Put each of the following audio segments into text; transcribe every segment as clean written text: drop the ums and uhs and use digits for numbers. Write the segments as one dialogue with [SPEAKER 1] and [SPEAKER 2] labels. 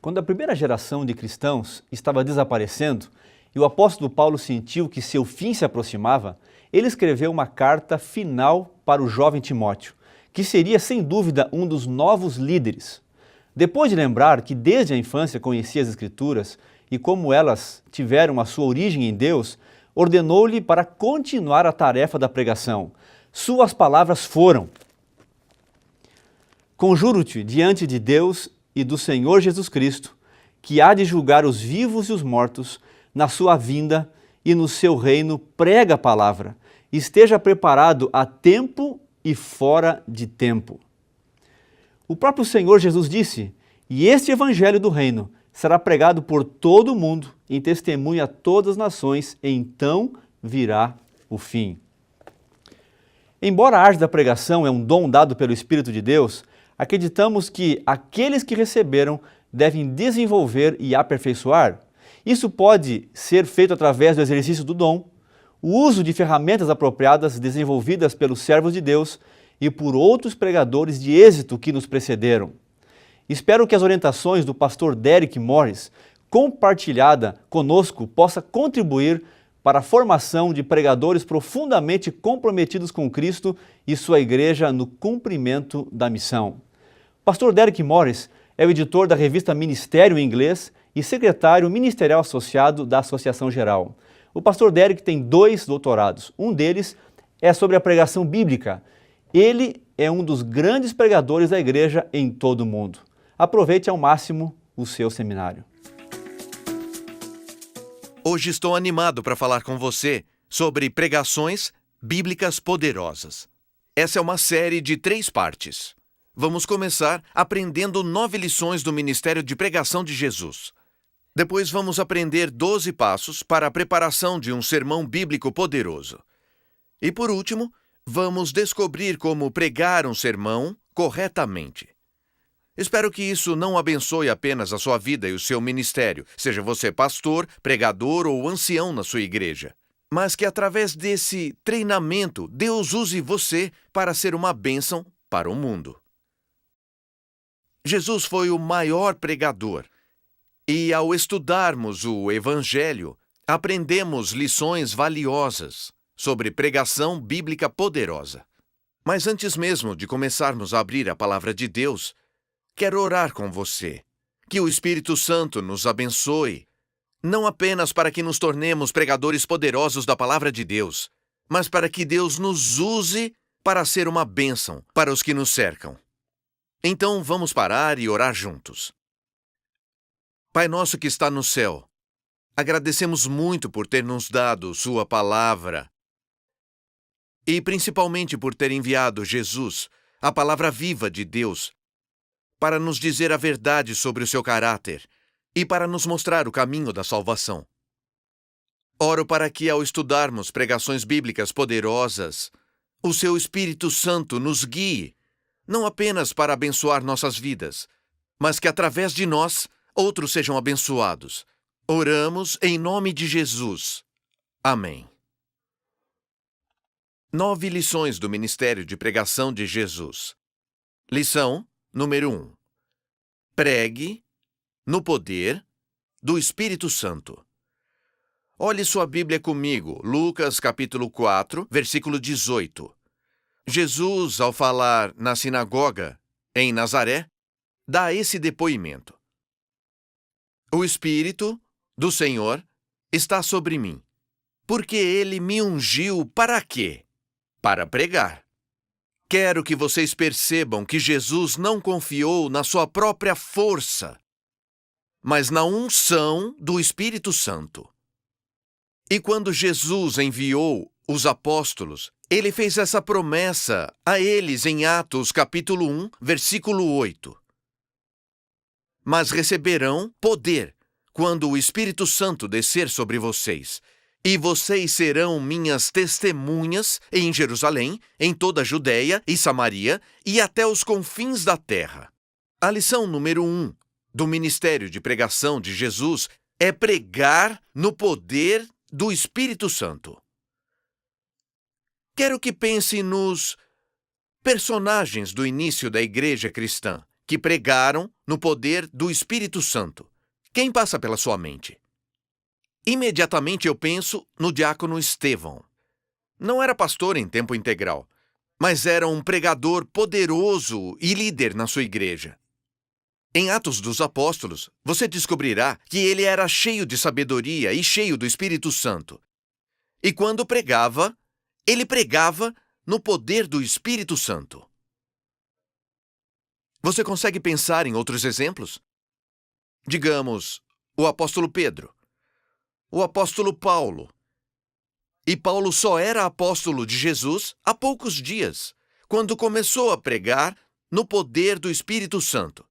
[SPEAKER 1] Quando a primeira geração de cristãos estava desaparecendo e o apóstolo Paulo sentiu que seu fim se aproximava, ele escreveu uma carta final para o jovem Timóteo, que seria sem dúvida um dos novos líderes. Depois de lembrar que desde a infância conhecia as Escrituras e como elas tiveram a sua origem em Deus, ordenou-lhe para continuar a tarefa da pregação. Suas palavras foram: conjuro-te diante de Deus e do Senhor Jesus Cristo, que há de julgar os vivos e os mortos, na sua vinda e no seu reino, prega a palavra. Esteja preparado a tempo e fora de tempo. O próprio Senhor Jesus disse: e este evangelho do reino será pregado por todo o mundo, em testemunho a todas as nações, e então virá o fim. Embora a arte da pregação é um dom dado pelo Espírito de Deus, acreditamos que aqueles que receberam devem desenvolver e aperfeiçoar. Isso pode ser feito através do exercício do dom, o uso de ferramentas apropriadas desenvolvidas pelos servos de Deus e por outros pregadores de êxito que nos precederam. Espero que as orientações do pastor Derek Morris, compartilhada conosco, possa contribuir para a formação de pregadores profundamente comprometidos com Cristo e sua igreja no cumprimento da missão. Pastor Derek Morris é o editor da revista Ministério em Inglês e secretário ministerial associado da Associação Geral. O pastor Derek tem 2 doutorados. Um deles é sobre a pregação bíblica. Ele é um dos grandes pregadores da igreja em todo o mundo. Aproveite ao máximo o seu seminário.
[SPEAKER 2] Hoje estou animado para falar com você sobre pregações bíblicas poderosas. Essa é uma série de 3 partes. Vamos começar aprendendo 9 lições do Ministério de Pregação de Jesus. Depois vamos aprender 12 passos para a preparação de um sermão bíblico poderoso. E por último, vamos descobrir como pregar um sermão corretamente. Espero que isso não abençoe apenas a sua vida e o seu ministério, seja você pastor, pregador ou ancião na sua igreja, mas que através desse treinamento Deus use você para ser uma bênção para o mundo. Jesus foi o maior pregador e, ao estudarmos o Evangelho, aprendemos lições valiosas sobre pregação bíblica poderosa. Mas antes mesmo de começarmos a abrir a palavra de Deus, quero orar com você, que o Espírito Santo nos abençoe, não apenas para que nos tornemos pregadores poderosos da palavra de Deus, mas para que Deus nos use para ser uma bênção para os que nos cercam. Então vamos parar e orar juntos. Pai nosso que está no céu, agradecemos muito por ter nos dado sua palavra e principalmente por ter enviado Jesus, a palavra viva de Deus, para nos dizer a verdade sobre o seu caráter e para nos mostrar o caminho da salvação. Oro para que, ao estudarmos pregações bíblicas poderosas, o seu Espírito Santo nos guie, não apenas para abençoar nossas vidas, mas que através de nós, outros sejam abençoados. Oramos em nome de Jesus. Amém. 9 lições do Ministério de Pregação de Jesus. Lição número 1. Pregue no poder do Espírito Santo. Olhe sua Bíblia comigo, Lucas capítulo 4, versículo 18. Jesus, ao falar na sinagoga, em Nazaré, dá esse depoimento. O Espírito do Senhor está sobre mim, porque Ele me ungiu para quê? Para pregar. Quero que vocês percebam que Jesus não confiou na sua própria força, mas na unção do Espírito Santo. E quando Jesus enviou os apóstolos, ele fez essa promessa a eles em Atos capítulo 1, versículo 8. Mas receberão poder quando o Espírito Santo descer sobre vocês, e vocês serão minhas testemunhas em Jerusalém, em toda a Judéia e Samaria e até os confins da terra. A lição número 1 do Ministério de Pregação de Jesus é pregar no poder do Espírito Santo. Quero que pense nos personagens do início da igreja cristã, que pregaram no poder do Espírito Santo. Quem passa pela sua mente? Imediatamente eu penso no diácono Estevão. Não era pastor em tempo integral, mas era um pregador poderoso e líder na sua igreja. Em Atos dos Apóstolos, você descobrirá que ele era cheio de sabedoria e cheio do Espírito Santo. E quando pregava, ele pregava no poder do Espírito Santo. Você consegue pensar em outros exemplos? Digamos, o apóstolo Pedro, o apóstolo Paulo. E Paulo só era apóstolo de Jesus há poucos dias, quando começou a pregar no poder do Espírito Santo.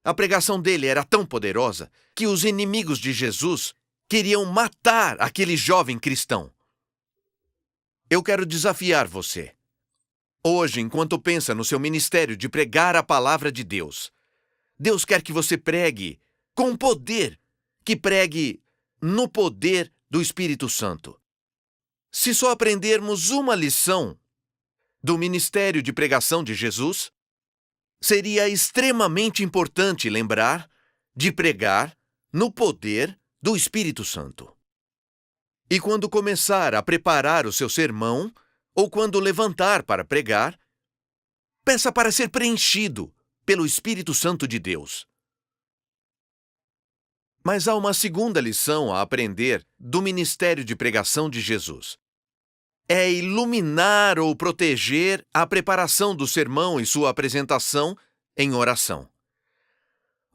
[SPEAKER 2] A pregação dele era tão poderosa que os inimigos de Jesus queriam matar aquele jovem cristão. Eu quero desafiar você. Hoje, enquanto pensa no seu ministério de pregar a palavra de Deus, Deus quer que você pregue com poder, que pregue no poder do Espírito Santo. Se só aprendermos uma lição do ministério de pregação de Jesus, seria extremamente importante lembrar de pregar no poder do Espírito Santo. E quando começar a preparar o seu sermão, ou quando levantar para pregar, peça para ser preenchido pelo Espírito Santo de Deus. Mas há uma segunda lição a aprender do ministério de pregação de Jesus. É iluminar ou proteger a preparação do sermão e sua apresentação em oração.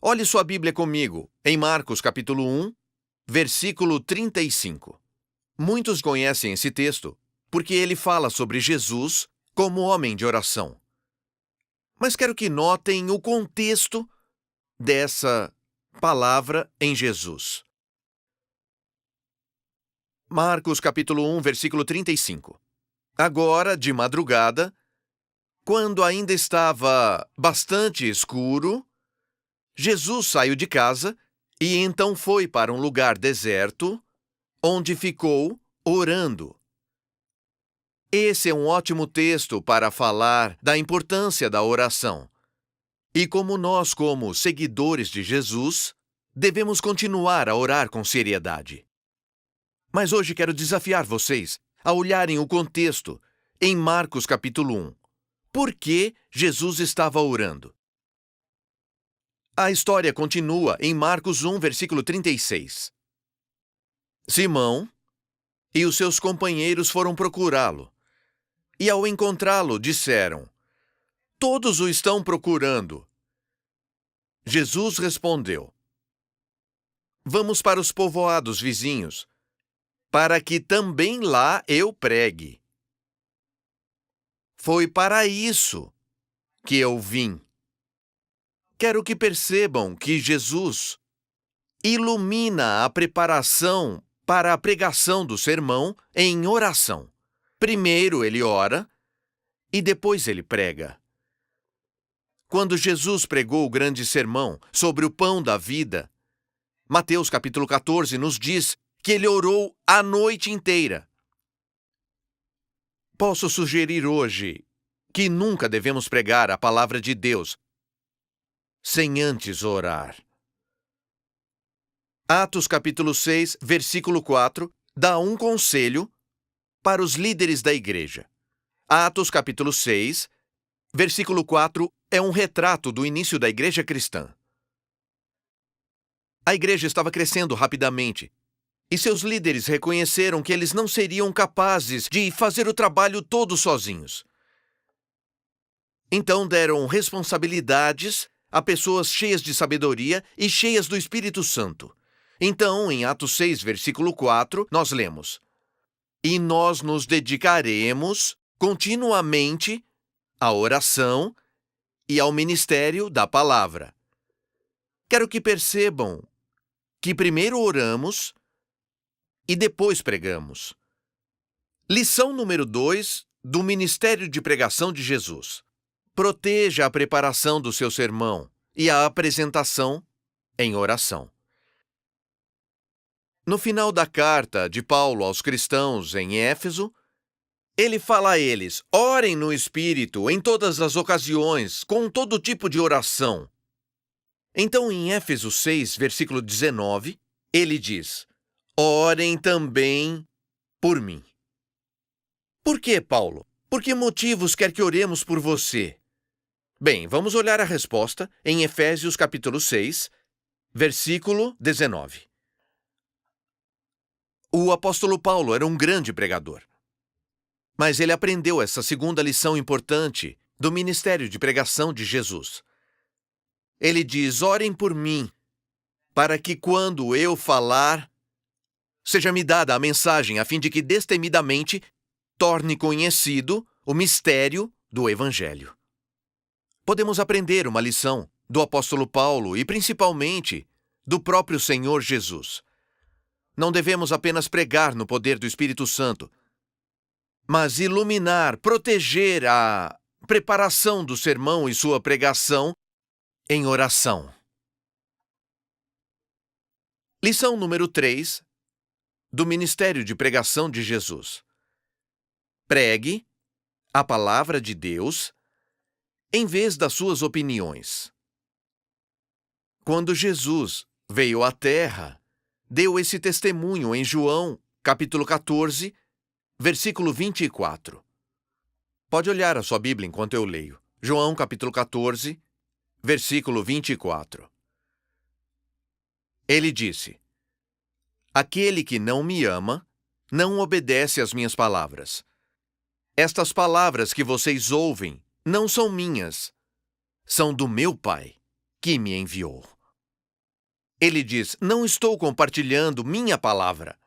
[SPEAKER 2] Olhe sua Bíblia comigo, em Marcos capítulo 1, versículo 35. Muitos conhecem esse texto porque ele fala sobre Jesus como homem de oração. Mas quero que notem o contexto dessa palavra em Jesus. Marcos capítulo 1, versículo 35. Agora, de madrugada, quando ainda estava bastante escuro, Jesus saiu de casa e então foi para um lugar deserto, onde ficou orando. Esse é um ótimo texto para falar da importância da oração. E como nós, como seguidores de Jesus, devemos continuar a orar com seriedade. Mas hoje quero desafiar vocês a olharem o contexto em Marcos capítulo 1. Por que Jesus estava orando? A história continua em Marcos 1, versículo 36. Simão e os seus companheiros foram procurá-lo. E ao encontrá-lo, disseram: "Todos o estão procurando." Jesus respondeu: "Vamos para os povoados vizinhos, para que também lá eu pregue. Foi para isso que eu vim." Quero que percebam que Jesus ilumina a preparação para a pregação do sermão em oração. Primeiro ele ora e depois ele prega. Quando Jesus pregou o grande sermão sobre o pão da vida, Mateus capítulo 14 nos diz que ele orou a noite inteira. Posso sugerir hoje que nunca devemos pregar a palavra de Deus sem antes orar. Atos capítulo 6, versículo 4, dá um conselho para os líderes da igreja. Atos capítulo 6, versículo 4, é um retrato do início da igreja cristã. A igreja estava crescendo rapidamente, e seus líderes reconheceram que eles não seriam capazes de fazer o trabalho todo sozinhos. Então deram responsabilidades a pessoas cheias de sabedoria e cheias do Espírito Santo. Então, em Atos 6, versículo 4, nós lemos: "E nós nos dedicaremos continuamente à oração e ao ministério da palavra." Quero que percebam que primeiro oramos e depois pregamos. Lição número 2 do ministério de pregação de Jesus. Proteja a preparação do seu sermão e a apresentação em oração. No final da carta de Paulo aos cristãos em Éfeso, ele fala a eles: orem no Espírito em todas as ocasiões, com todo tipo de oração. Então, em Éfesos 6, versículo 19, ele diz: orem também por mim. Por que, Paulo? Por que motivos quer que oremos por você? Bem, vamos olhar a resposta em Efésios capítulo 6, versículo 19. O apóstolo Paulo era um grande pregador. Mas ele aprendeu essa segunda lição importante do ministério de pregação de Jesus. Ele diz: orem por mim, para que quando eu falar, seja-me dada a mensagem a fim de que destemidamente torne conhecido o mistério do Evangelho. Podemos aprender uma lição do apóstolo Paulo e principalmente do próprio Senhor Jesus. Não devemos apenas pregar no poder do Espírito Santo, mas iluminar, proteger a preparação do sermão e sua pregação em oração. Lição número 3 do Ministério de Pregação de Jesus. Pregue a palavra de Deus em vez das suas opiniões. Quando Jesus veio à Terra, deu esse testemunho em João, capítulo 14, versículo 24. Pode olhar a sua Bíblia enquanto eu leio. João, capítulo 14, versículo 24. Ele disse: aquele que não me ama, não obedece às minhas palavras. Estas palavras que vocês ouvem não são minhas, são do meu Pai, que me enviou. Ele diz: não estou compartilhando minha palavra,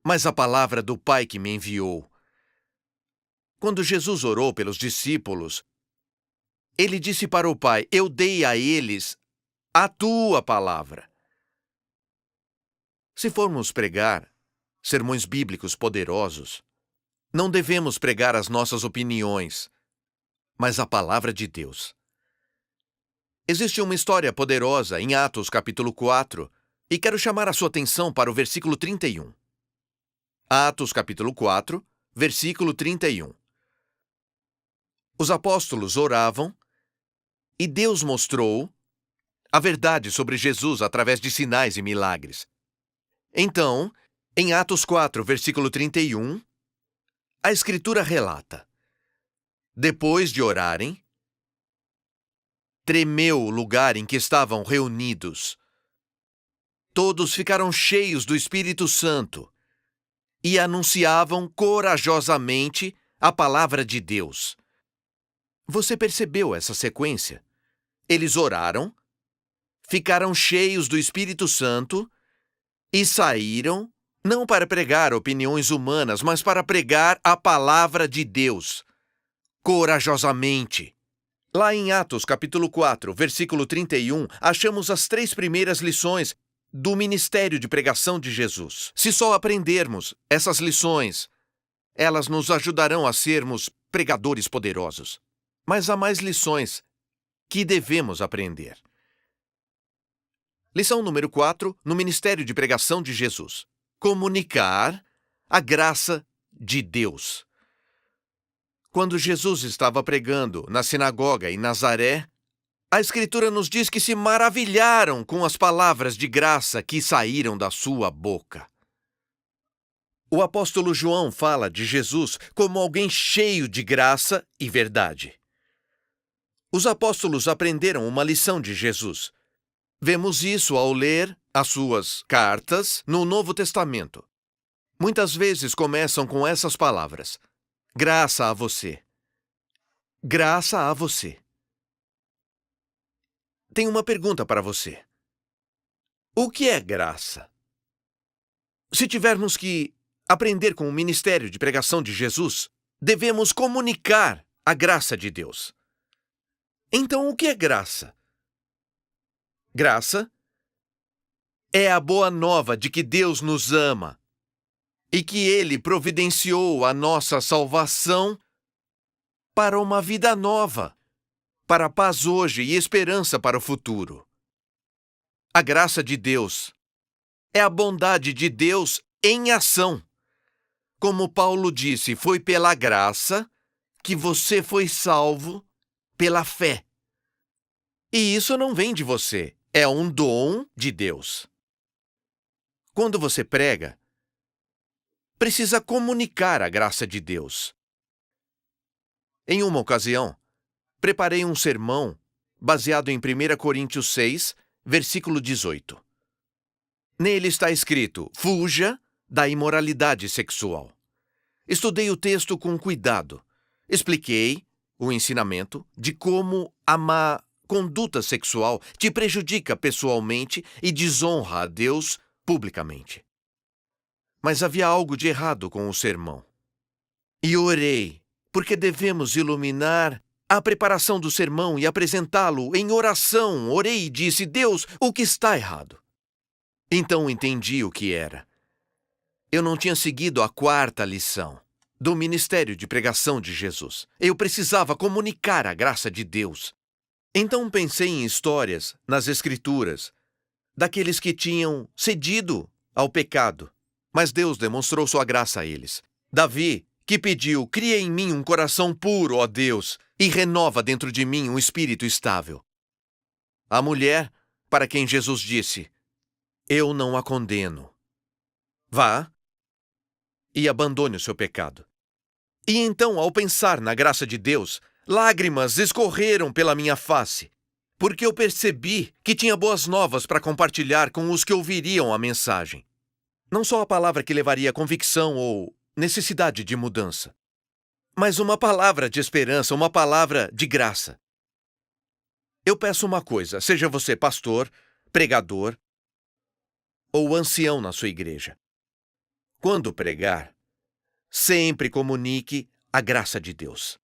[SPEAKER 2] mas a palavra do Pai que me enviou. Quando Jesus orou pelos discípulos, ele disse para o Pai: eu dei a eles a tua palavra. Se formos pregar sermões bíblicos poderosos, não devemos pregar as nossas opiniões, mas a palavra de Deus. Existe uma história poderosa em Atos capítulo 4, e quero chamar a sua atenção para o versículo 31. Atos capítulo 4, versículo 31. Os apóstolos oravam, e Deus mostrou a verdade sobre Jesus através de sinais e milagres. Então, em Atos 4, versículo 31, a Escritura relata: depois de orarem, tremeu o lugar em que estavam reunidos. Todos ficaram cheios do Espírito Santo e anunciavam corajosamente a palavra de Deus. Você percebeu essa sequência? Eles oraram, ficaram cheios do Espírito Santo e saíram, não para pregar opiniões humanas, mas para pregar a palavra de Deus, corajosamente. Lá em Atos, capítulo 4, versículo 31, achamos as 3 primeiras lições do ministério de pregação de Jesus. Se só aprendermos essas lições, elas nos ajudarão a sermos pregadores poderosos. Mas há mais lições que devemos aprender. Lição número 4, no ministério de pregação de Jesus. Comunicar a graça de Deus. Quando Jesus estava pregando na sinagoga em Nazaré, a Escritura nos diz que se maravilharam com as palavras de graça que saíram da sua boca. O apóstolo João fala de Jesus como alguém cheio de graça e verdade. Os apóstolos aprenderam uma lição de Jesus. Vemos isso ao ler as suas cartas no Novo Testamento. Muitas vezes começam com essas palavras: graça a você. Graça a você. Tenho uma pergunta para você. O que é graça? Se tivermos que aprender com o ministério de pregação de Jesus, devemos comunicar a graça de Deus. Então, o que é graça? Graça é a boa nova de que Deus nos ama e que Ele providenciou a nossa salvação para uma vida nova, para a paz hoje e esperança para o futuro. A graça de Deus é a bondade de Deus em ação. Como Paulo disse, foi pela graça que você foi salvo pela fé. E isso não vem de você, é um dom de Deus. Quando você prega, precisa comunicar a graça de Deus. Em uma ocasião, preparei um sermão baseado em 1 Coríntios 6, versículo 18. Nele está escrito: fuja da imoralidade sexual. Estudei o texto com cuidado. Expliquei o ensinamento de como a má conduta sexual te prejudica pessoalmente e desonra a Deus publicamente. Mas havia algo de errado com o sermão. E orei, porque devemos iluminar a preparação do sermão e apresentá-lo em oração. Orei e disse: Deus, o que está errado? Então entendi o que era. Eu não tinha seguido a 4ª lição do ministério de pregação de Jesus. Eu precisava comunicar a graça de Deus. Então pensei em histórias nas Escrituras daqueles que tinham cedido ao pecado, mas Deus demonstrou sua graça a eles. Davi, que pediu: cria em mim um coração puro, ó Deus, e renova dentro de mim um espírito estável. A mulher, para quem Jesus disse: eu não a condeno. Vá e abandone o seu pecado. E então, ao pensar na graça de Deus, lágrimas escorreram pela minha face, porque eu percebi que tinha boas novas para compartilhar com os que ouviriam a mensagem. Não só a palavra que levaria convicção ou necessidade de mudança, mas uma palavra de esperança, uma palavra de graça. Eu peço uma coisa: seja você pastor, pregador ou ancião na sua igreja. Quando pregar, sempre comunique a graça de Deus.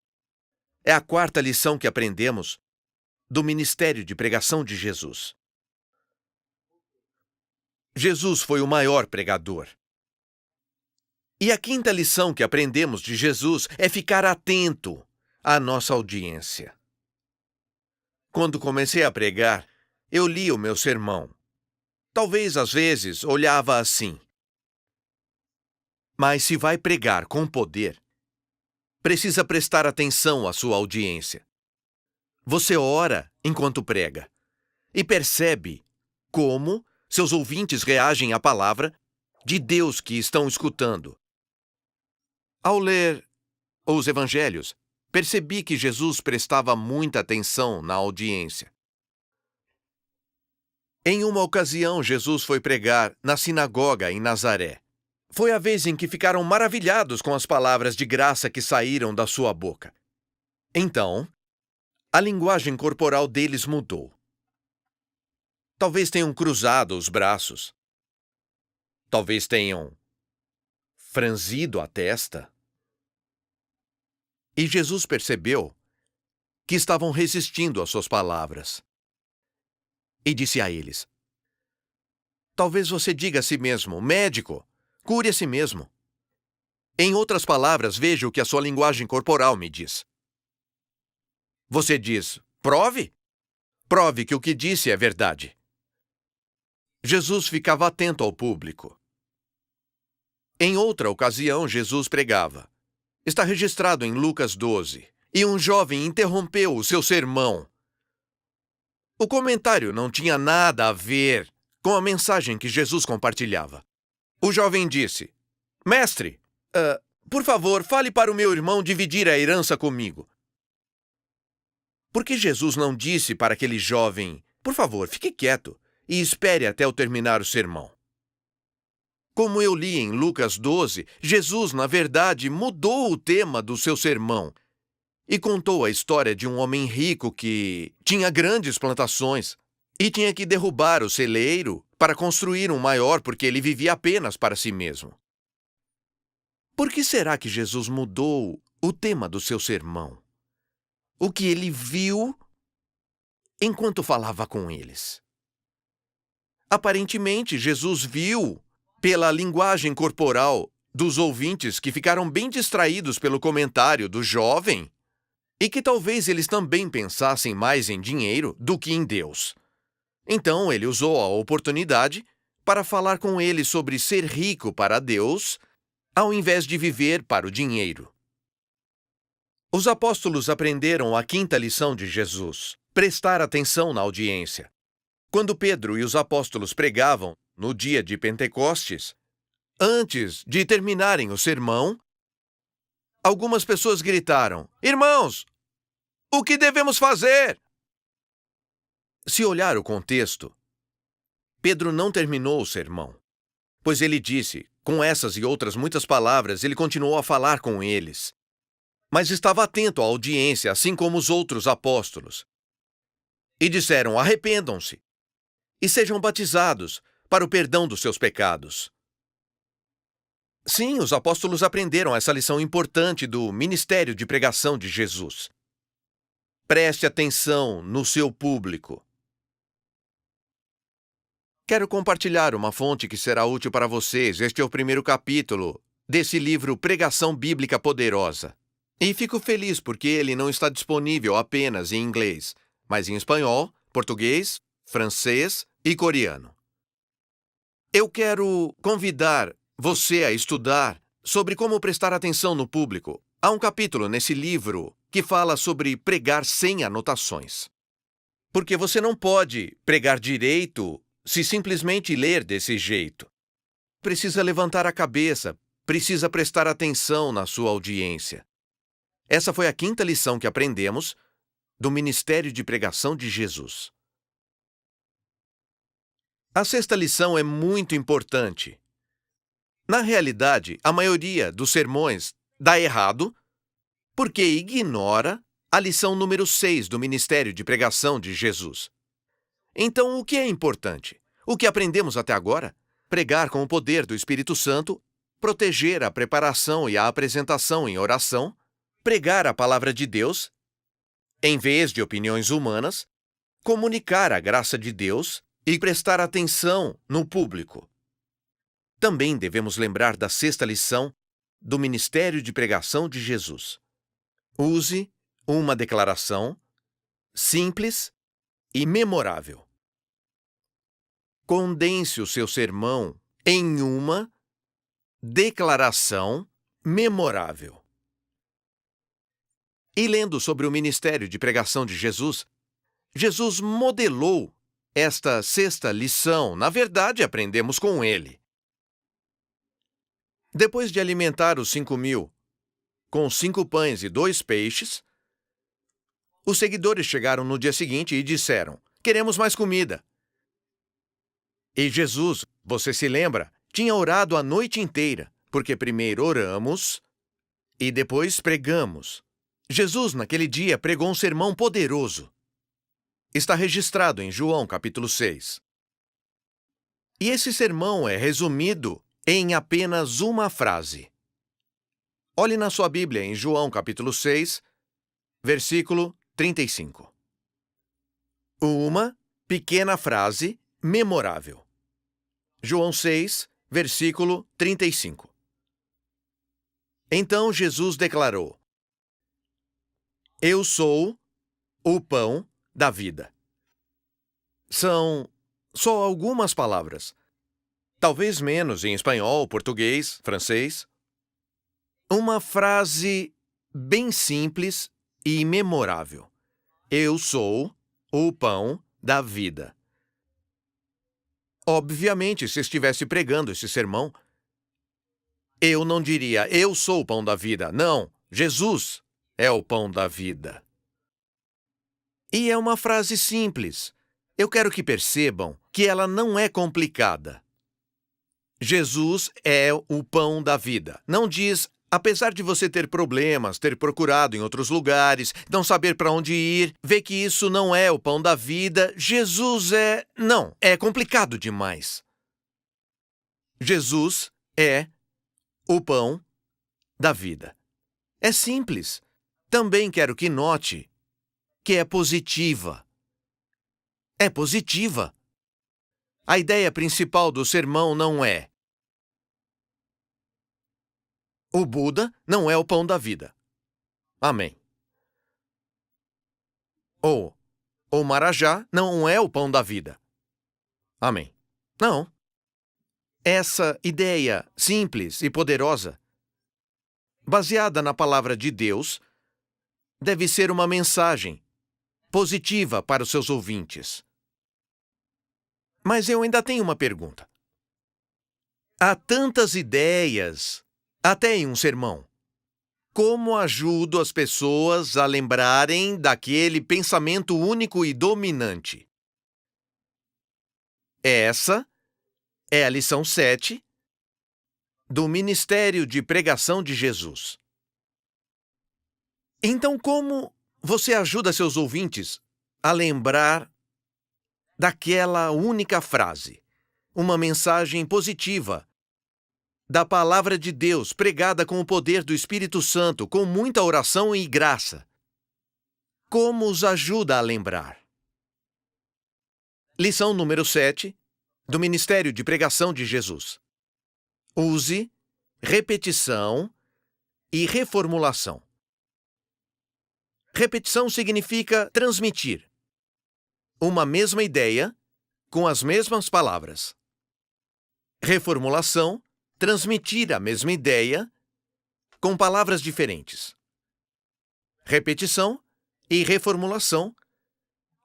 [SPEAKER 2] É a 4ª lição que aprendemos do ministério de pregação de Jesus. Jesus foi o maior pregador. E a 5ª lição que aprendemos de Jesus é ficar atento à nossa audiência. Quando comecei a pregar, eu li o meu sermão. Talvez, às vezes, olhava assim. Mas se vai pregar com poder, precisa prestar atenção à sua audiência. Você ora enquanto prega e percebe como seus ouvintes reagem à palavra de Deus que estão escutando. Ao ler os evangelhos, percebi que Jesus prestava muita atenção na audiência. Em uma ocasião, Jesus foi pregar na sinagoga em Nazaré. Foi a vez em que ficaram maravilhados com as palavras de graça que saíram da sua boca. Então, a linguagem corporal deles mudou. Talvez tenham cruzado os braços. Talvez tenham franzido a testa. E Jesus percebeu que estavam resistindo às suas palavras. E disse a eles: talvez você diga a si mesmo: médico, cure a si mesmo. Em outras palavras, veja o que a sua linguagem corporal me diz. Você diz: prove? Prove que o que disse é verdade. Jesus ficava atento ao público. Em outra ocasião, Jesus pregava. Está registrado em Lucas 12. E um jovem interrompeu o seu sermão. O comentário não tinha nada a ver com a mensagem que Jesus compartilhava. O jovem disse: mestre, por favor, fale para o meu irmão dividir a herança comigo. Por que Jesus não disse para aquele jovem: por favor, fique quieto e espere até eu terminar o sermão? Como eu li em Lucas 12, Jesus, na verdade, mudou o tema do seu sermão e contou a história de um homem rico que tinha grandes plantações e tinha que derrubar o celeiro para construir um maior porque ele vivia apenas para si mesmo. Por que será que Jesus mudou o tema do seu sermão? O que ele viu enquanto falava com eles? Aparentemente, Jesus viu pela linguagem corporal dos ouvintes que ficaram bem distraídos pelo comentário do jovem e que talvez eles também pensassem mais em dinheiro do que em Deus. Então ele usou a oportunidade para falar com eles sobre ser rico para Deus ao invés de viver para o dinheiro. Os apóstolos aprenderam a quinta lição de Jesus: prestar atenção na audiência. Quando Pedro e os apóstolos pregavam no dia de Pentecostes, antes de terminarem o sermão, algumas pessoas gritaram: "Irmãos, o que devemos fazer?" Se olhar o contexto, Pedro não terminou o sermão, pois ele disse, com essas e outras muitas palavras, ele continuou a falar com eles. Mas estava atento à audiência, assim como os outros apóstolos. E disseram: "Arrependam-se e sejam batizados para o perdão dos seus pecados." Sim, os apóstolos aprenderam essa lição importante do ministério de pregação de Jesus. Preste atenção no seu público. Quero compartilhar uma fonte que será útil para vocês. Este é o primeiro capítulo desse livro Pregação Bíblica Poderosa. E fico feliz porque ele não está disponível apenas em inglês, mas em espanhol, português, francês e coreano. Eu quero convidar você a estudar sobre como prestar atenção no público. Há um capítulo nesse livro que fala sobre pregar sem anotações. Porque você não pode pregar direito se simplesmente ler desse jeito. Precisa levantar a cabeça, precisa prestar atenção na sua audiência. Essa foi a quinta lição que aprendemos do ministério de pregação de Jesus. A sexta lição é muito importante. Na realidade, a maioria dos sermões dá errado porque ignora a lição número 6 do ministério de pregação de Jesus. Então, o que é importante? O que aprendemos até agora? Pregar com o poder do Espírito Santo, proteger a preparação e a apresentação em oração, pregar a palavra de Deus, em vez de opiniões humanas, comunicar a graça de Deus e prestar atenção no público. Também devemos lembrar da sexta lição do ministério de pregação de Jesus. Use uma declaração simples e memorável. Condense o seu sermão em uma declaração memorável. E lendo sobre o ministério de pregação de Jesus, Jesus modelou esta sexta lição. Na verdade, aprendemos com ele. Depois de alimentar os 5.000 com 5 pães e 2 peixes, os seguidores chegaram no dia seguinte e disseram: "Queremos mais comida." E Jesus, você se lembra, tinha orado a noite inteira, porque primeiro oramos e depois pregamos. Jesus, naquele dia, pregou um sermão poderoso. Está registrado em João, capítulo 6. E esse sermão é resumido em apenas uma frase. Olhe na sua Bíblia em João, capítulo 6, versículo 35. Uma pequena frase memorável. João 6, versículo 35. Então Jesus declarou: "Eu sou o pão da vida." São só algumas palavras, talvez menos em espanhol, português, francês. Uma frase bem simples e memorável. Eu sou o pão da vida. Obviamente, se estivesse pregando esse sermão, eu não diria: "Eu sou o pão da vida." Não, Jesus é o pão da vida. E é uma frase simples. Eu quero que percebam que ela não é complicada. Jesus é o pão da vida. Não diz: apesar de você ter problemas, ter procurado em outros lugares, não saber para onde ir, ver que isso não é o pão da vida, Jesus é... Não, é complicado demais. Jesus é o pão da vida. É simples. Também quero que note que é positiva. É positiva. A ideia principal do sermão não é: o Buda não é o pão da vida. Amém. Ou o Marajá não é o pão da vida. Amém. Não. Essa ideia simples e poderosa baseada na palavra de Deus, deve ser uma mensagem positiva para os seus ouvintes. Mas eu ainda tenho uma pergunta. Há tantas ideias, até em um sermão. Como ajudo as pessoas a lembrarem daquele pensamento único e dominante? Essa é a lição 7 do Ministério de Pregação de Jesus. Então, como você ajuda seus ouvintes a lembrar daquela única frase, uma mensagem positiva da palavra de Deus pregada com o poder do Espírito Santo, com muita oração e graça? Como os ajuda a lembrar? Lição número 7 do Ministério de Pregação de Jesus. Use repetição e reformulação. Repetição significa transmitir uma mesma ideia com as mesmas palavras. Reformulação, transmitir a mesma ideia com palavras diferentes. Repetição e reformulação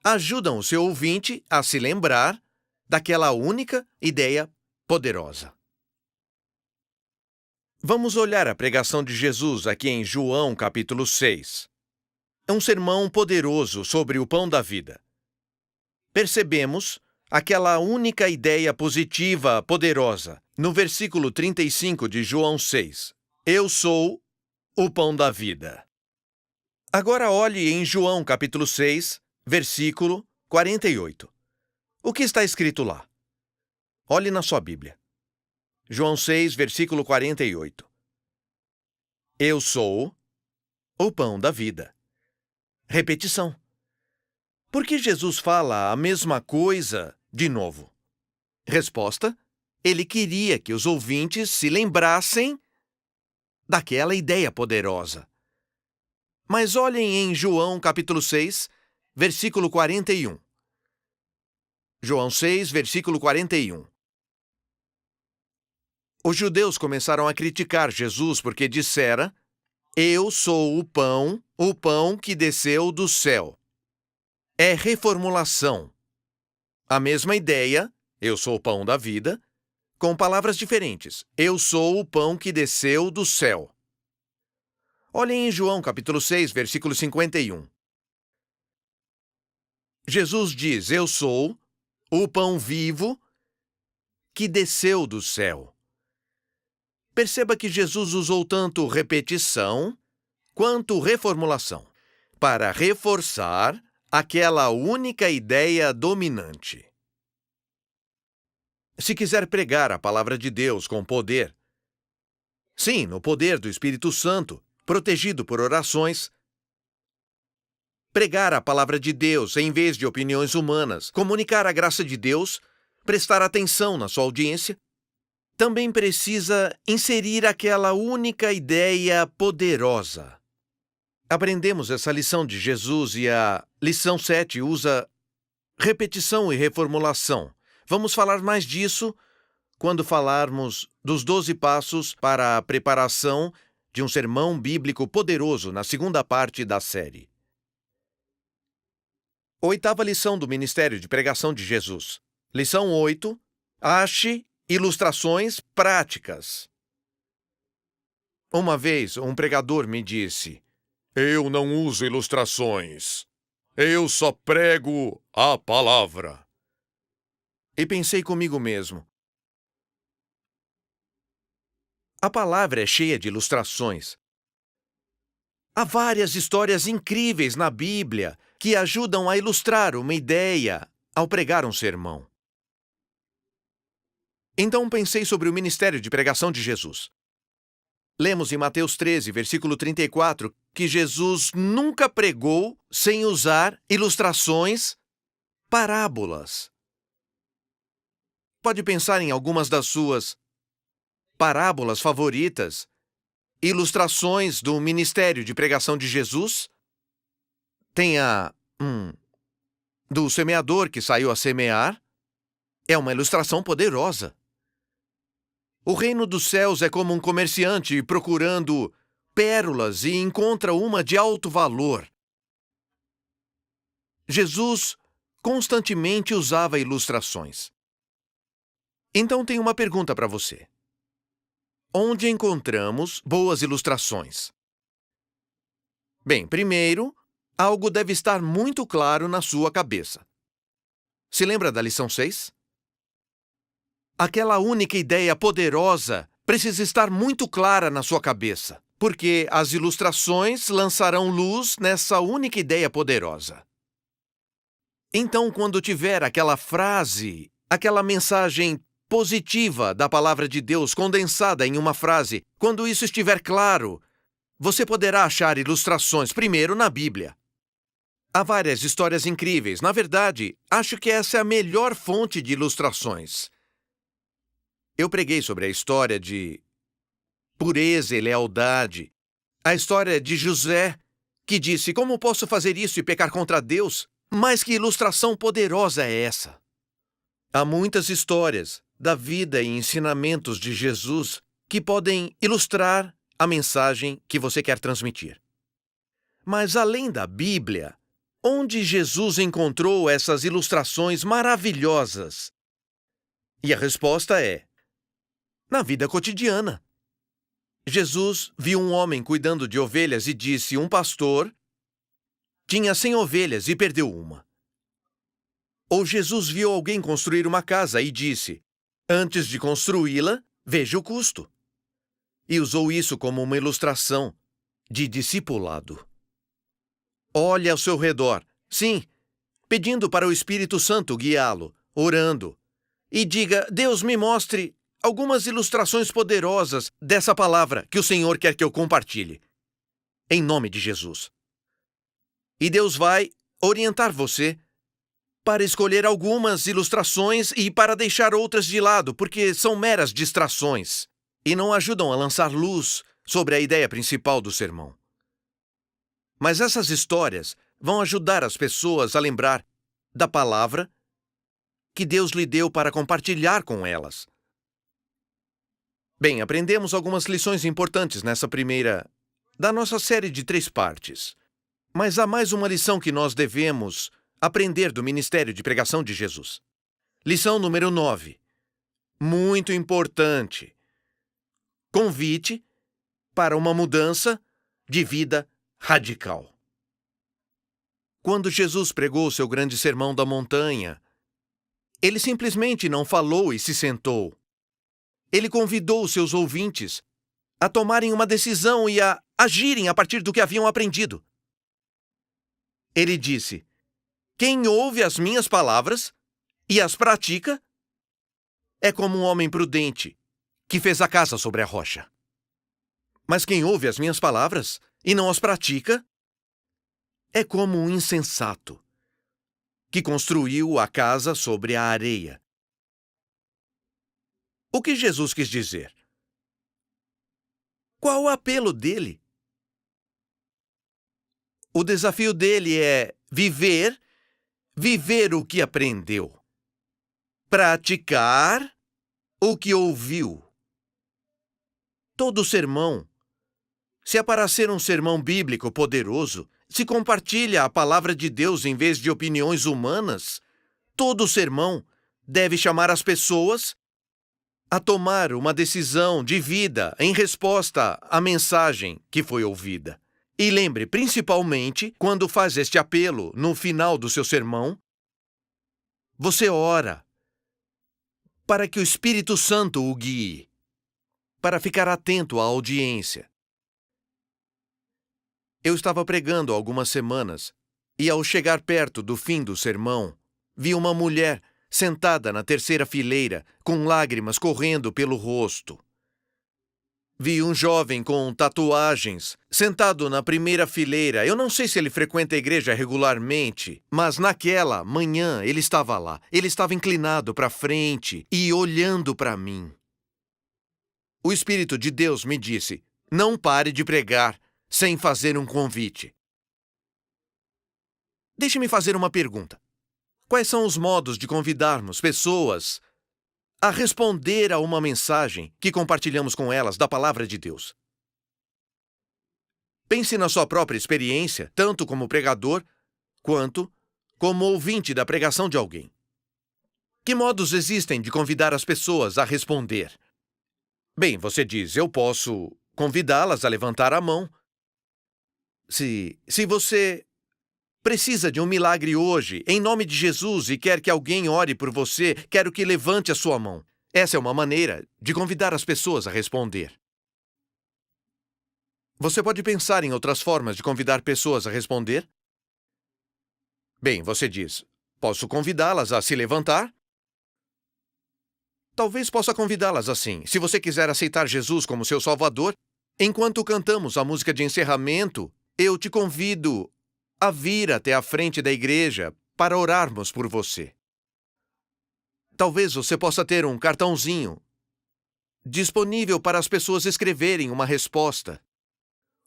[SPEAKER 2] ajudam o seu ouvinte a se lembrar daquela única ideia poderosa. Vamos olhar a pregação de Jesus aqui em João capítulo 6. É um sermão poderoso sobre o pão da vida. Percebemos aquela única ideia positiva, poderosa, no versículo 35 de João 6. Eu sou o pão da vida. Agora olhe em João capítulo 6, versículo 48. O que está escrito lá? Olhe na sua Bíblia. João 6, versículo 48. Eu sou o pão da vida. Repetição. Por que Jesus fala a mesma coisa de novo? Resposta: ele queria que os ouvintes se lembrassem daquela ideia poderosa. Mas olhem em João capítulo 6, versículo 41. João 6, versículo 41. Os judeus começaram a criticar Jesus porque dissera: eu sou o pão que desceu do céu. É reformulação. A mesma ideia, eu sou o pão da vida, com palavras diferentes. Eu sou o pão que desceu do céu. Olhem em João capítulo 6, versículo 51. Jesus diz: eu sou o pão vivo que desceu do céu. Perceba que Jesus usou tanto repetição quanto reformulação para reforçar aquela única ideia dominante. Se quiser pregar a palavra de Deus com poder, sim, no poder do Espírito Santo, protegido por orações, pregar a palavra de Deus em vez de opiniões humanas, comunicar a graça de Deus, prestar atenção na sua audiência, também precisa inserir aquela única ideia poderosa. Aprendemos essa lição de Jesus e a lição 7 usa repetição e reformulação. Vamos falar mais disso quando falarmos dos 12 passos para a preparação de um sermão bíblico poderoso na segunda parte da série. Oitava lição do Ministério de Pregação de Jesus. Lição 8. Ache ilustrações práticas. Uma vez, um pregador me disse: eu não uso ilustrações. Eu só prego a palavra. E pensei comigo mesmo: a palavra é cheia de ilustrações. Há várias histórias incríveis na Bíblia que ajudam a ilustrar uma ideia ao pregar um sermão. Então pensei sobre o ministério de pregação de Jesus. Lemos em Mateus 13, versículo 34, que Jesus nunca pregou sem usar ilustrações, parábolas. Pode pensar em algumas das suas parábolas favoritas, ilustrações do ministério de pregação de Jesus? Tem a do semeador que saiu a semear. É uma ilustração poderosa. O reino dos céus é como um comerciante procurando pérolas e encontra uma de alto valor. Jesus constantemente usava ilustrações. Então tenho uma pergunta para você. Onde encontramos boas ilustrações? Bem, primeiro, algo deve estar muito claro na sua cabeça. Se lembra da lição 6? Aquela única ideia poderosa precisa estar muito clara na sua cabeça, porque as ilustrações lançarão luz nessa única ideia poderosa. Então, quando tiver aquela frase, aquela mensagem positiva da palavra de Deus condensada em uma frase, quando isso estiver claro, você poderá achar ilustrações primeiro na Bíblia. Há várias histórias incríveis. Na verdade, acho que essa é a melhor fonte de ilustrações. Eu preguei sobre a história de pureza e lealdade, a história de José, que disse: como posso fazer isso e pecar contra Deus? Mas que ilustração poderosa é essa? Há muitas histórias da vida e ensinamentos de Jesus que podem ilustrar a mensagem que você quer transmitir. Mas além da Bíblia, onde Jesus encontrou essas ilustrações maravilhosas? E a resposta é: na vida cotidiana. Jesus viu um homem cuidando de ovelhas e disse: um pastor tinha 100 ovelhas e perdeu uma. Ou Jesus viu alguém construir uma casa e disse: antes de construí-la, veja o custo. E usou isso como uma ilustração de discipulado. Olhe ao seu redor, sim, pedindo para o Espírito Santo guiá-lo, orando, e diga: Deus, me mostre algumas ilustrações poderosas dessa palavra que o Senhor quer que eu compartilhe. Em nome de Jesus. E Deus vai orientar você para escolher algumas ilustrações e para deixar outras de lado, porque são meras distrações e não ajudam a lançar luz sobre a ideia principal do sermão. Mas essas histórias vão ajudar as pessoas a lembrar da palavra que Deus lhe deu para compartilhar com elas. Bem, aprendemos algumas lições importantes nessa primeira da nossa série de 3 partes. Mas há mais uma lição que nós devemos aprender do ministério de pregação de Jesus. Lição número 9. Muito importante. Convite para uma mudança de vida radical. Quando Jesus pregou seu grande sermão da montanha, ele simplesmente não falou e se sentou. Ele convidou seus ouvintes a tomarem uma decisão e a agirem a partir do que haviam aprendido. Ele disse: quem ouve as minhas palavras e as pratica é como um homem prudente que fez a casa sobre a rocha. Mas quem ouve as minhas palavras e não as pratica é como um insensato que construiu a casa sobre a areia. O que Jesus quis dizer? Qual o apelo dele? O desafio dele é viver o que aprendeu, praticar o que ouviu. Todo sermão, se é para ser um sermão bíblico poderoso, se compartilha a palavra de Deus em vez de opiniões humanas, todo sermão deve chamar as pessoas a tomar uma decisão de vida em resposta à mensagem que foi ouvida. E lembre, principalmente, quando faz este apelo no final do seu sermão, você ora para que o Espírito Santo o guie, para ficar atento à audiência. Eu estava pregando há algumas semanas e, ao chegar perto do fim do sermão, vi uma mulher sentada na 3ª fileira, com lágrimas correndo pelo rosto. Vi um jovem com tatuagens, sentado na 1ª fileira. Eu não sei se ele frequenta a igreja regularmente, mas naquela manhã ele estava lá. Ele estava inclinado para frente e olhando para mim. O Espírito de Deus me disse: não pare de pregar sem fazer um convite. Deixe-me fazer uma pergunta. Quais são os modos de convidarmos pessoas a responder a uma mensagem que compartilhamos com elas da palavra de Deus? Pense na sua própria experiência, tanto como pregador, quanto como ouvinte da pregação de alguém. Que modos existem de convidar as pessoas a responder? Bem, você diz, eu posso convidá-las a levantar a mão. Se você precisa de um milagre hoje, em nome de Jesus, e quer que alguém ore por você, quero que levante a sua mão. Essa é uma maneira de convidar as pessoas a responder. Você pode pensar em outras formas de convidar pessoas a responder? Bem, você diz, posso convidá-las a se levantar? Talvez possa convidá-las assim. Se você quiser aceitar Jesus como seu Salvador, enquanto cantamos a música de encerramento, eu te convido a vir até a frente da igreja para orarmos por você. Talvez você possa ter um cartãozinho disponível para as pessoas escreverem uma resposta.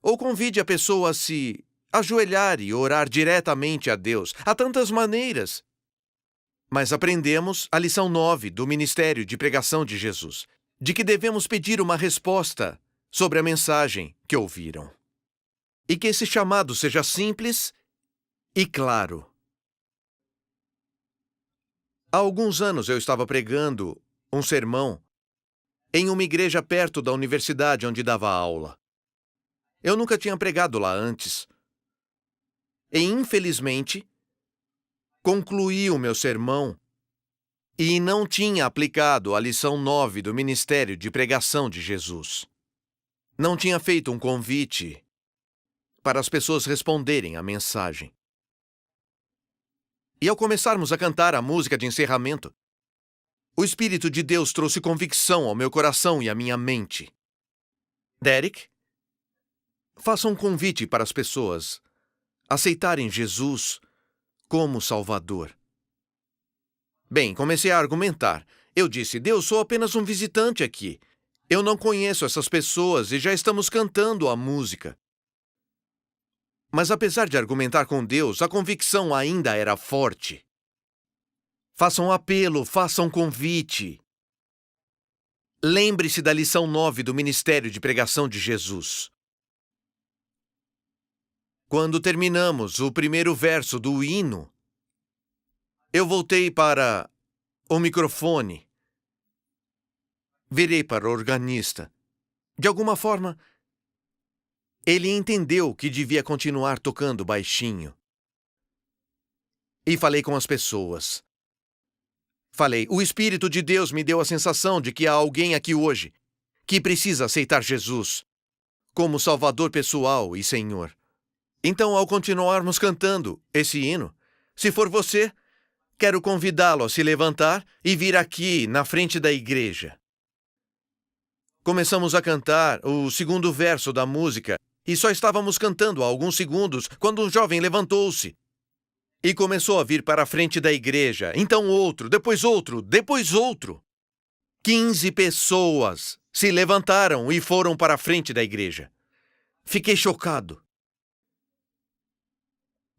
[SPEAKER 2] Ou convide a pessoa a se ajoelhar e orar diretamente a Deus. Há tantas maneiras. Mas aprendemos a lição 9 do Ministério de Pregação de Jesus, de que devemos pedir uma resposta sobre a mensagem que ouviram. E que esse chamado seja simples e claro. Há alguns anos eu estava pregando um sermão em uma igreja perto da universidade onde dava aula. Eu nunca tinha pregado lá antes. E, infelizmente, concluí o meu sermão e não tinha aplicado a lição 9 do Ministério de Pregação de Jesus. Não tinha feito um convite para as pessoas responderem à mensagem. E ao começarmos a cantar a música de encerramento, o Espírito de Deus trouxe convicção ao meu coração e à minha mente. Derek, faça um convite para as pessoas aceitarem Jesus como Salvador. Bem, comecei a argumentar. Eu disse, Deus, sou apenas um visitante aqui. Eu não conheço essas pessoas e já estamos cantando a música. Mas apesar de argumentar com Deus, a convicção ainda era forte. Faça um apelo, faça um convite. Lembre-se da lição 9 do Ministério de Pregação de Jesus. Quando terminamos o primeiro verso do hino, eu voltei para o microfone. Virei para o organista. De alguma forma, ele entendeu que devia continuar tocando baixinho. E falei com as pessoas. Falei, o Espírito de Deus me deu a sensação de que há alguém aqui hoje que precisa aceitar Jesus como Salvador pessoal e Senhor. Então, ao continuarmos cantando esse hino, se for você, quero convidá-lo a se levantar e vir aqui na frente da igreja. Começamos a cantar o segundo verso da música e só estávamos cantando há alguns segundos quando um jovem levantou-se e começou a vir para a frente da igreja. Então outro, depois outro, depois outro. 15 pessoas se levantaram e foram para a frente da igreja. Fiquei chocado.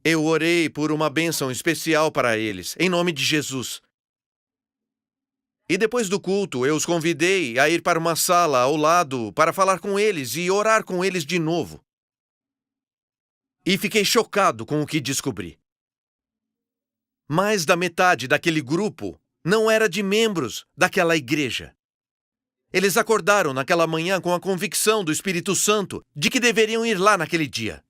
[SPEAKER 2] Eu orei por uma bênção especial para eles, em nome de Jesus. E depois do culto, eu os convidei a ir para uma sala ao lado para falar com eles e orar com eles de novo. E fiquei chocado com o que descobri. Mais da metade daquele grupo não era de membros daquela igreja. Eles acordaram naquela manhã com a convicção do Espírito Santo de que deveriam ir lá naquele dia.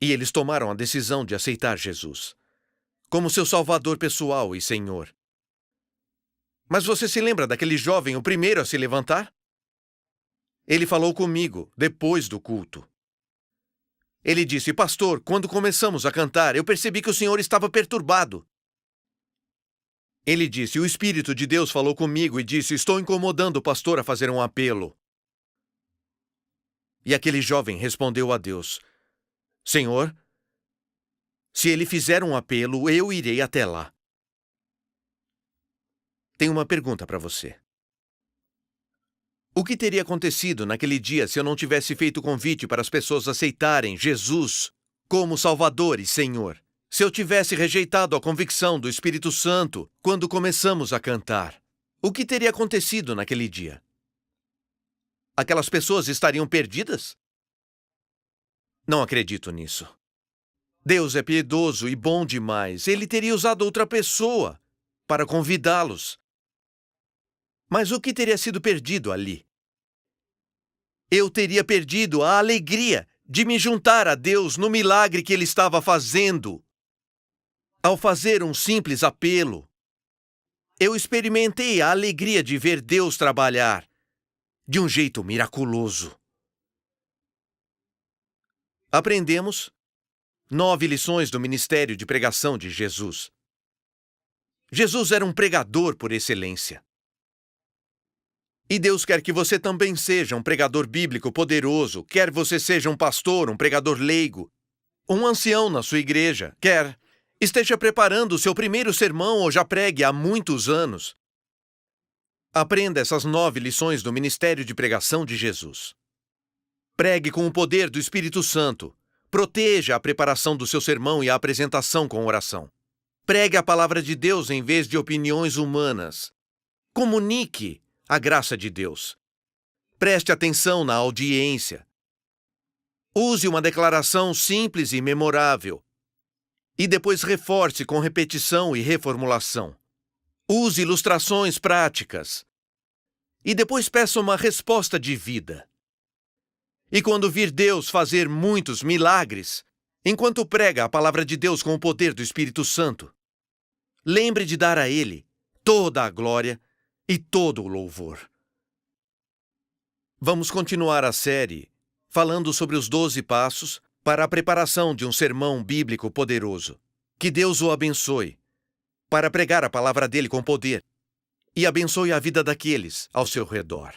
[SPEAKER 2] E eles tomaram a decisão de aceitar Jesus como seu Salvador pessoal e Senhor. Mas você se lembra daquele jovem, o primeiro a se levantar? Ele falou comigo depois do culto. Ele disse, pastor, quando começamos a cantar, eu percebi que o senhor estava perturbado. Ele disse, o Espírito de Deus falou comigo e disse, estou incomodando o pastor a fazer um apelo. E aquele jovem respondeu a Deus, Senhor, se ele fizer um apelo, eu irei até lá. Tenho uma pergunta para você. O que teria acontecido naquele dia se eu não tivesse feito o convite para as pessoas aceitarem Jesus como Salvador e Senhor? Se eu tivesse rejeitado a convicção do Espírito Santo quando começamos a cantar, o que teria acontecido naquele dia? Aquelas pessoas estariam perdidas? Não acredito nisso. Deus é piedoso e bom demais. Ele teria usado outra pessoa para convidá-los. Mas o que teria sido perdido ali? Eu teria perdido a alegria de me juntar a Deus no milagre que Ele estava fazendo. Ao fazer um simples apelo, eu experimentei a alegria de ver Deus trabalhar de um jeito miraculoso. Aprendemos 9 lições do ministério de pregação de Jesus. Jesus era um pregador por excelência. E Deus quer que você também seja um pregador bíblico poderoso, quer você seja um pastor, um pregador leigo, um ancião na sua igreja, quer esteja preparando o seu primeiro sermão ou já pregue há muitos anos. Aprenda essas 9 lições do ministério de pregação de Jesus. Pregue com o poder do Espírito Santo. Proteja a preparação do seu sermão e a apresentação com oração. Pregue a palavra de Deus em vez de opiniões humanas. Comunique a graça de Deus. Preste atenção na audiência. Use uma declaração simples e memorável. E depois reforce com repetição e reformulação. Use ilustrações práticas. E depois peça uma resposta de vida. E quando vir Deus fazer muitos milagres, enquanto prega a palavra de Deus com o poder do Espírito Santo, lembre de dar a Ele toda a glória e todo o louvor. Vamos continuar a série falando sobre os 12 passos para a preparação de um sermão bíblico poderoso. Que Deus o abençoe para pregar a palavra dele com poder e abençoe a vida daqueles ao seu redor.